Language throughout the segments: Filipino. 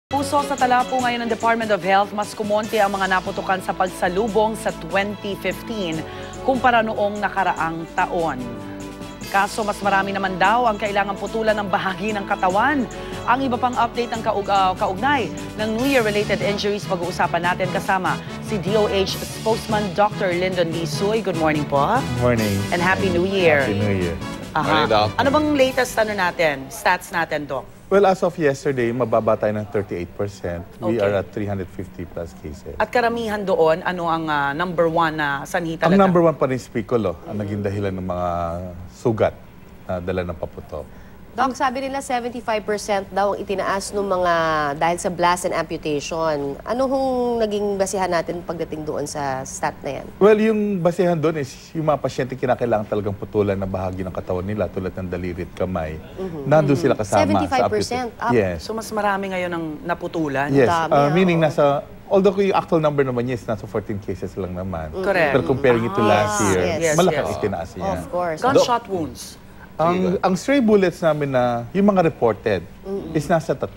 Puso sa tala po ngayon ng Department of Health, mas kumonti ang mga naputukan sa pagsalubong sa 2015 kumpara noong nakaraang taon. Kaso mas marami naman daw ang kailangang putulan ng bahagi ng katawan. Ang iba pang update ng kaugnay ng New Year-related injuries pag-uusapan natin kasama si DOH spokesman Dr. Lyndon Lisuy. Good morning po. Good morning. And Happy New Year. Happy New Year. Aha. Ano bang latest natin, stats natin, Doc? Well, as of yesterday, mababa tayo ng 38%. We Okay. are at 350 plus cases. At karamihan doon, ano ang number one na sanhi Ang talaga? number one pa rin is Piccolo, ang naging dahilan ng mga sugat na dala ng paputok. Doc, sabi nila 75% daw ang itinaas ng mga dahil sa blast and amputation. Ano hong naging basihan natin pagdating doon sa stat na yan? Well, yung basehan doon is yung mga pasyente kinakailangan talagang putulan na bahagi ng katawan nila tulad ng daliri at kamay. Nandun sila kasama 75% sa up. Yes. So mas marami ngayon ang naputulan? Yes. Dami, Meaning although yung actual number naman yes, nasa 14 cases lang naman. Correct. Pero comparing it to last year, yes, malaking yes. itinaas niya. Of course. Gunshot wounds? Ang stray bullets namin na, yung mga reported, is nasa 3.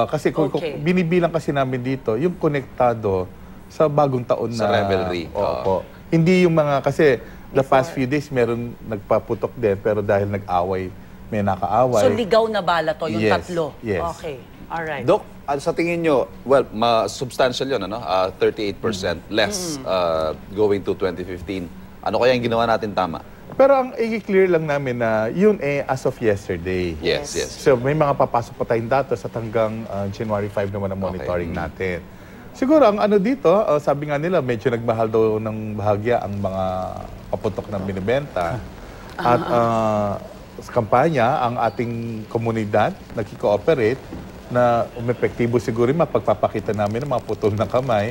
Kasi kung Okay. binibilang kasi namin dito, yung konektado sa bagong taon Sa na... revelry. Opo. Hindi yung mga, kasi the past few days, meron nagpaputok din, pero dahil nag-away, may nakaaway. So ligaw na bala to, yung Yes, 3? yes. Okay, alright. Doc, sa tingin nyo, well, substantial yun, ano? 38% less going to 2015. Ano kaya yung ginawa natin tama? Pero ang i-clear lang namin na yun as of yesterday. Yes, yes. So may mga papasok pa tayong datos at hanggang January 5 naman ang monitoring natin. Siguro ang ano dito, sabi nga nila medyo nagmahal daw ng bahagya ang mga paputok ng binibenta. At sa kampanya, ang ating komunidad nagki-cooperate na umepektibo siguro yung mapagpapakita namin ng mga putol ng kamay.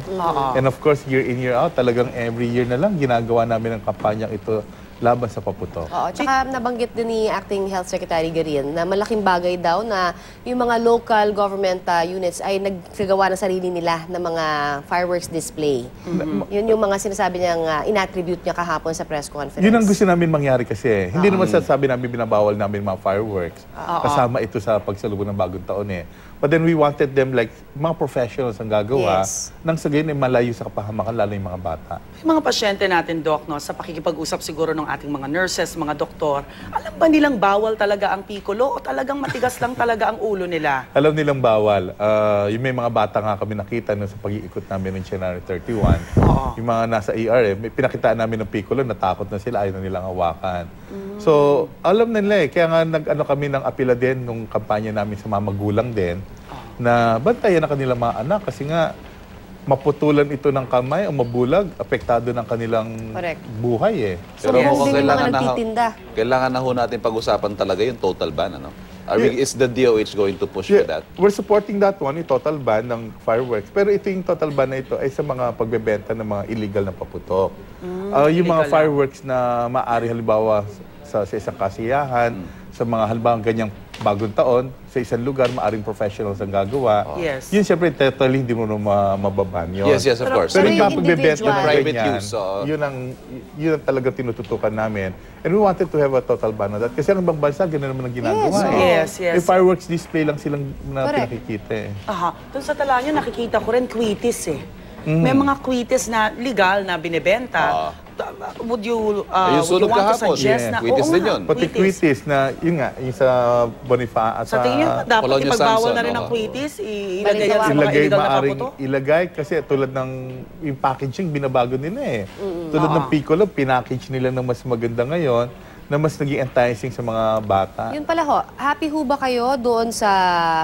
And of course, year in, year out, talagang every year na lang ginagawa namin ang kampanyang ito laban sa paputok. Oo, tsaka nabanggit din ni Acting Health Secretary Garin na malaking bagay daw na yung mga local government units ay nagagawa ng sarili nila ng mga fireworks display. Yun yung mga sinasabi niyang inattribute niya kahapon sa press conference. Yun ang gusto namin mangyari kasi. Hindi naman sasabi namin binabawal namin mga fireworks. Kasama ito sa pagsalubong ng bagong taon eh. But then we wanted them like mga professionals ang gagawa nang sa gayon ay malayo sa kapahamakan lalo yung mga bata. Yung mga pasyente natin, Doc, no, sa pakikipag-usap siguro ng ating mga nurses, mga doktor, alam ba nilang bawal talaga ang piccolo o talagang matigas lang talaga ang ulo nila? Alam nilang bawal. Yung may mga bata nga kami nakita no, sa pag-iikot namin ng January 31. Yung mga nasa ER, may pinakitaan namin ng piccolo, natakot na sila, ayaw na nilang hawakan. So, alam nila eh. Kaya nga nag-ano kami ng apela din nung kampanya namin sa mga magulang din na bantayan na kanilang mga anak kasi nga maputulan ito ng kamay o mabulag, apektado ng kanilang buhay eh. So, mukhang din yung mga nagtitinda. Kailangan na ho natin pag-usapan talaga yung total ban, ano? Is the DOH going to push for that? We're supporting that one, yung total ban ng fireworks. Pero ito yung total ban na ito ay sa mga pagbebenta ng mga illegal na paputok. Yung mga fireworks na maaari halimbawa sa isang kasiyahan, sa mga halimbawa ganyang bagong taon, sa isang lugar, maaring professionals ang gagawa. Yun siyempre, totally hindi mo mababan yun. Yes, yes, of course. Pero yung yung pagbebenta ng private ganyan, use, yun ang talaga tinututukan namin. And we wanted to have a total ban on that. Kasi ang ibang bansa, gano'n naman ang ginagawa. Yes, yes. Yung fireworks display lang silang pinakikita eh. Aha. Doon sa tala nyo, nakikita ko rin quitis eh. May mga quitis na legal na binibenta. Would you sunog want to kahapon. suggest na... Quitis Oo din nga, yun. Pati quitis na, yun nga, yung sa Boniface. Sa tingin nyo, dapat Polonio ipagbawal Samson, na rin ang oo. quitis? Ilagay yan sa mga ilagay, illegal na maaring paputo? ilagay kasi tulad ng yung packaging, binabago nila eh. Tulad ng Piccolo, pinackage nila ng mas maganda ngayon na mas naging enticing sa mga bata. Yun pala ho, happy ho ba kayo doon sa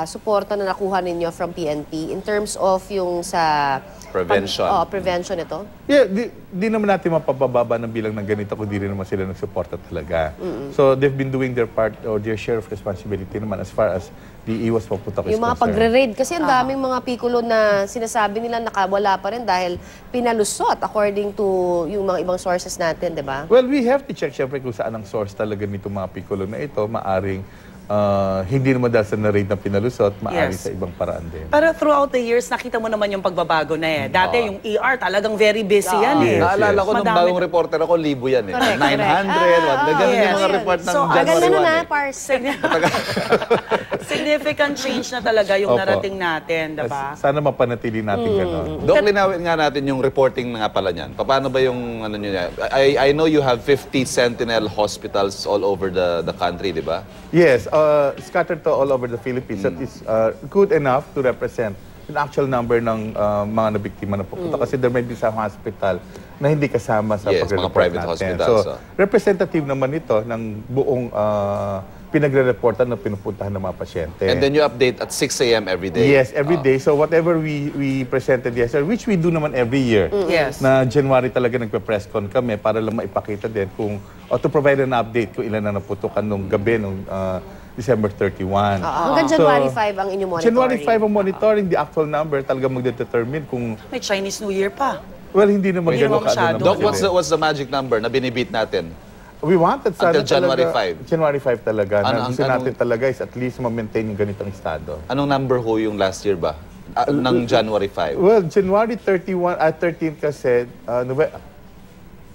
suporta na nakuha ninyo from PNP in terms of yung sa... Prevention. Prevention ito? Yeah, di naman natin mapapababa ng bilang ng ganito kung di rin naman sila nagsuporta talaga. So they've been doing their part or their share of responsibility naman as far as the iwas paputok is Yung mga concerned. pagre-raid. Kasi ang daming mga piccolo na sinasabi nila nakawala pa rin dahil pinalusot according to yung mga ibang sources natin, di ba? Well, we have to check syempre kung saan ang source talaga nitong mga Piccolo na ito. Maaring hindi naman dahil sa na-raid na pinalusot, maaring sa ibang paraan din. Pero throughout the years, nakita mo naman yung pagbabago na eh. Dati yung ER talagang very busy yan eh. Naalala ko nung Madami bagong reporter ako, libo yan eh. Correct, 900, correct. ganun yung mga Yes. report ng So, January Agad na 1 na, eh. Pars. Significant change na talaga yung Opo. narating natin, diba? Sana mapanatili natin gano'n. Dok, linawin nga natin yung reporting nga pala niyan. Paano ba yung ano niyo yan? I know you have 50 Sentinel hospitals all over the country, di ba? Yes, scattered to all over the Philippines. That is good enough to represent yung actual number ng mga nabiktima na pupunta. Kasi there may be some hospital na hindi kasama sa Yes, pagre-report mga private natin. hospitals, So, representative naman ito ng buong pinagre-reportan na pinupuntahan ng mga pasyente. And then you update at 6 a.m. every day. Yes, every day. So whatever we presented yesterday, which we do naman every year, Yes. na January talaga nagpe-press con kami para lang maipakita din kung, o to provide an update kung ilan na naputukan nung gabi, nung December 31. Hanggang So, January 5 ang inyong monitoring. January 5 ang monitoring, the actual number talaga magdedetermine kung, May Chinese New Year pa. well, hindi naman Hindi ganun naman masyado. naman Doc, sila. what's the magic number na binibit natin? We wanted sana Until January talaga, 5. January 5 talaga. Ano- Gusto anong- natin talaga is at least ma-maintain yung ganitong estado. Anong number ho yung last year ba? Ng January 5? Well, January 13 kasi,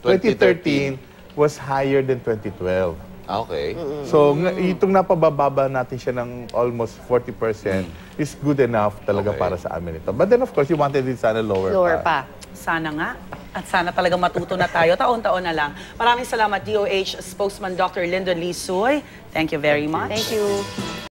2013 was higher than 2012. Okay. So, itong napabababa natin siya ng almost 40% is good enough talaga Okay. para sa amin ito. But then, of course, you wanted it sana lower, Lower pa. Sana nga. At sana talaga matuto na tayo. Taon-taon na lang. Maraming salamat, DOH spokesman Dr. Lyndon Lee Suy. Thank you very much. Thank you.